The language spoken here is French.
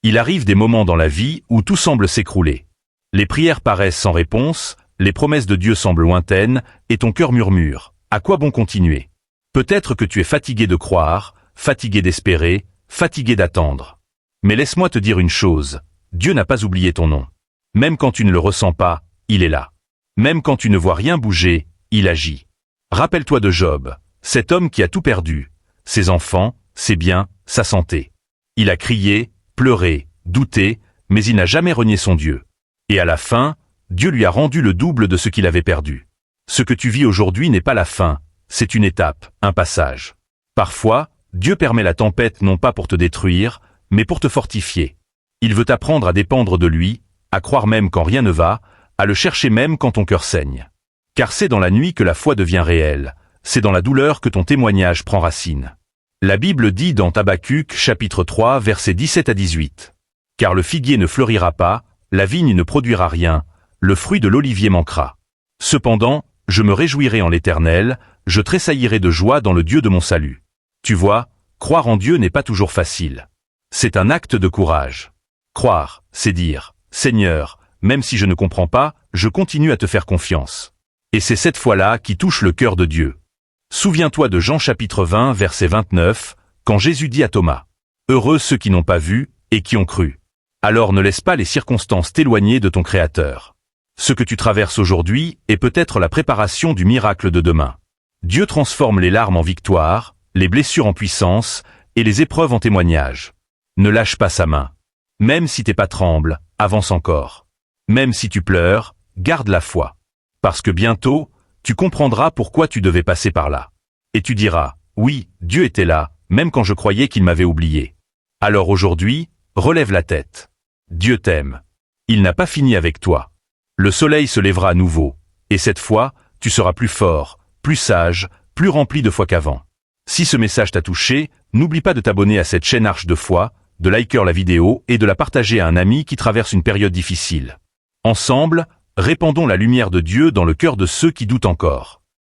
Il arrive des moments dans la vie où tout semble s'écrouler. Les prières paraissent sans réponse, les promesses de Dieu semblent lointaines, et ton cœur murmure. À quoi bon continuer? Peut-être que tu es fatigué de croire, fatigué d'espérer, fatigué d'attendre. Mais laisse-moi te dire une chose, Dieu n'a pas oublié ton nom. Même quand tu ne le ressens pas, il est là. Même quand tu ne vois rien bouger, il agit. Rappelle-toi de Job, cet homme qui a tout perdu, ses enfants, ses biens, sa santé. Il a crié, pleuré, douté, mais il n'a jamais renié son Dieu. Et à la fin, Dieu lui a rendu le double de ce qu'il avait perdu. Ce que tu vis aujourd'hui n'est pas la fin, c'est une étape, un passage. Parfois, Dieu permet la tempête non pas pour te détruire, mais pour te fortifier. Il veut t'apprendre à dépendre de lui, à croire même quand rien ne va, à le chercher même quand ton cœur saigne. Car c'est dans la nuit que la foi devient réelle, c'est dans la douleur que ton témoignage prend racine. La Bible dit dans Habacuc chapitre 3 versets 17 à 18. Car le figuier ne fleurira pas, la vigne ne produira rien, le fruit de l'olivier manquera. Cependant, je me réjouirai en l'Éternel, je tressaillirai de joie dans le Dieu de mon salut. Tu vois, croire en Dieu n'est pas toujours facile. C'est un acte de courage. Croire, c'est dire, Seigneur, même si je ne comprends pas, je continue à te faire confiance. Et c'est cette foi-là qui touche le cœur de Dieu. Souviens-toi de Jean chapitre 20 verset 29, quand Jésus dit à Thomas, « Heureux ceux qui n'ont pas vu et qui ont cru. » Alors ne laisse pas les circonstances t'éloigner de ton Créateur. Ce que tu traverses aujourd'hui est peut-être la préparation du miracle de demain. Dieu transforme les larmes en victoire, les blessures en puissance et les épreuves en témoignages. Ne lâche pas sa main. Même si tes pas tremblent, avance encore. Même si tu pleures, garde la foi. Parce que bientôt, tu comprendras pourquoi tu devais passer par là. Et tu diras, oui, Dieu était là, même quand je croyais qu'il m'avait oublié. Alors aujourd'hui, relève la tête. Dieu t'aime. Il n'a pas fini avec toi. Le soleil se lèvera à nouveau, et cette fois, tu seras plus fort, plus sage, plus rempli de foi qu'avant. Si ce message t'a touché, n'oublie pas de t'abonner à cette chaîne Arche de foi, de liker la vidéo et de la partager à un ami qui traverse une période difficile. Ensemble, répandons la lumière de Dieu dans le cœur de ceux qui doutent encore.